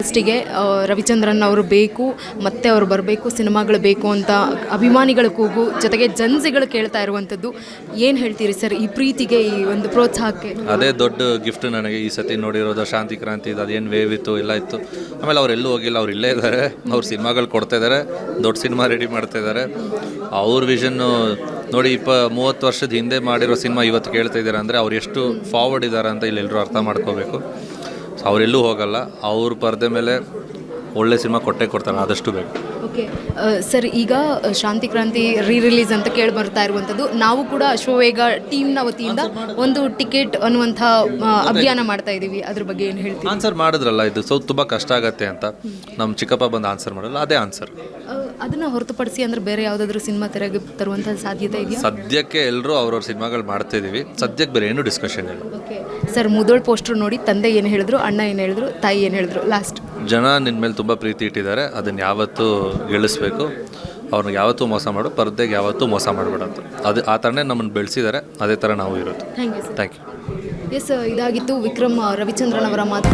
ಲಾಸ್ಟಿಗೆ ರವಿಚಂದ್ರನ್ ಅವರು ಬೇಕು, ಮತ್ತೆ ಅವರು ಬರಬೇಕು, ಸಿನಿಮಾಗಳು ಬೇಕು ಅಂತ ಅಭಿಮಾನಿಗಳ ಕೂಗು, ಜೊತೆಗೆ ಜನತೆಗಳು ಕೇಳ್ತಾ ಇರುವಂಥದ್ದು. ಏನು ಹೇಳ್ತೀರಿ ಸರ್ ಈ ಪ್ರೀತಿಗೆ, ಈ ಒಂದು ಪ್ರೋತ್ಸಾಹಕ್ಕೆ? ಅದೇ ದೊಡ್ಡ ಗಿಫ್ಟ್ ನನಗೆ ಈ ಸತಿ ನೋಡಿರೋದು. ಶಾಂತಿ ಕ್ರಾಂತಿ ಇದು ಅದೇನು ವೇವ್ ಇತ್ತು ಎಲ್ಲ ಇತ್ತು. ಆಮೇಲೆ ಅವರೆಲ್ಲೂ ಹೋಗಿಲ್ಲ, ಅವ್ರು ಇಲ್ಲೇ ಇದ್ದಾರೆ, ಅವ್ರು ಸಿನಿಮಾಗಳು ಕೊಡ್ತಾ ಇದ್ದಾರೆ, ದೊಡ್ಡ ಸಿನಿಮಾ ರೆಡಿ ಮಾಡ್ತಾ ಇದ್ದಾರೆ. ಅವ್ರ ವಿಷನ್ನು ನೋಡಿ, 30 ವರ್ಷದ ಹಿಂದೆ ಮಾಡಿರೋ ಸಿನಿಮಾ ಇವತ್ತು ಕೇಳ್ತಾ ಇದ್ದಾರೆ ಅಂದರೆ ಅವ್ರು ಎಷ್ಟು ಫಾರ್ವರ್ಡ್ ಇದ್ದಾರೆ ಅಂತ ಇಲ್ಲೆಲ್ಲರೂ ಅರ್ಥ ಮಾಡ್ಕೋಬೇಕು. ಅವರೆಲ್ಲೂ ಹೋಗಲ್ಲ, ಅವ್ರ ಪರದೆ ಮೇಲೆ ಒಳ್ಳೆ ಸಿನಿಮಾ ಕೊಟ್ಟೇ ಕೊಡ್ತಾರೆ, ಆದಷ್ಟು ಬೇಕು. ಓಕೆ ಸರ್, ಈಗ ಶಾಂತಿ ಕ್ರಾಂತಿ ರಿಲೀಸ್ ಅಂತ ಕೇಳಿ ಬರ್ತಾ ಇರುವಂಥದ್ದು. ನಾವು ಕೂಡ ಅಶ್ವವೇಗ ಟೀಮ್ನ ವತಿಯಿಂದ ಒಂದು ಟಿಕೆಟ್ ಅನ್ನುವಂಥ ಅಭಿಯಾನ ಮಾಡ್ತಾ ಇದ್ದೀವಿ. ಅದ್ರ ಬಗ್ಗೆ ಏನು ಹೇಳ್ತೀವಿ? ಆನ್ಸರ್ ಮಾಡಿದ್ರಲ್ಲ, ಇದು ತುಂಬ ಕಷ್ಟ ಆಗತ್ತೆ ಅಂತ ನಮ್ಮ ಚಿಕ್ಕಪ್ಪ ಬಂದು ಆನ್ಸರ್ ಮಾಡಲ್ಲ, ಅದೇ ಆನ್ಸರ್. ಅದನ್ನು ಹೊರತುಪಡಿಸಿ ಅಂದರೆ ಬೇರೆ ಯಾವುದಾದ್ರೂ ಸಿನಿಮಾ ತೆರೆಗೆ ತರುವಂಥ ಸಾಧ್ಯತೆ ಇದೆಯಾ? ಸದ್ಯಕ್ಕೆ ಎಲ್ಲರೂ ಅವ್ರವ್ರ ಸಿನಿಮಾಗಳು ಮಾಡ್ತಾ ಇದ್ದೀವಿ, ಸದ್ಯಕ್ಕೆ ಬೇರೆ ಏನೂ ಡಿಸ್ಕಷನ್ ಇಲ್ಲ. ಓಕೆ ಸರ್, ಮುದೋಳ್ ಪೋಸ್ಟರ್ ನೋಡಿ ತಂದೆ ಏನು ಹೇಳಿದ್ರು, ಅಣ್ಣ ಏನು ಹೇಳಿದ್ರು, ತಾಯಿ ಏನು ಹೇಳಿದ್ರು? ಲಾಸ್ಟ್ ಜನ ನಿನ್ನ ಮೇಲೆ ತುಂಬ ಪ್ರೀತಿ ಇಟ್ಟಿದ್ದಾರೆ, ಅದನ್ನು ಯಾವತ್ತೂ ಗೆಲ್ಲಿಸ್ಬೇಕು. ಅವ್ರನ್ನ ಯಾವತ್ತೂ ಮೋಸ ಮಾಡು, ಪರದೆಗೆ ಯಾವತ್ತೂ ಮೋಸ ಮಾಡಬೇಡಂತ. ಅದು ಆ ಥರನೇ ನಮ್ಮನ್ನು ಬೆಳೆಸಿದ್ದಾರೆ, ಅದೇ ಥರ ನಾವು ಇರೋದು. Thank you sir. Thank you. Yes, ಇದಾಗಿತ್ತು ವಿಕ್ರಮ್ ರವಿಚಂದ್ರನ್ ಅವರ ಮಾತು.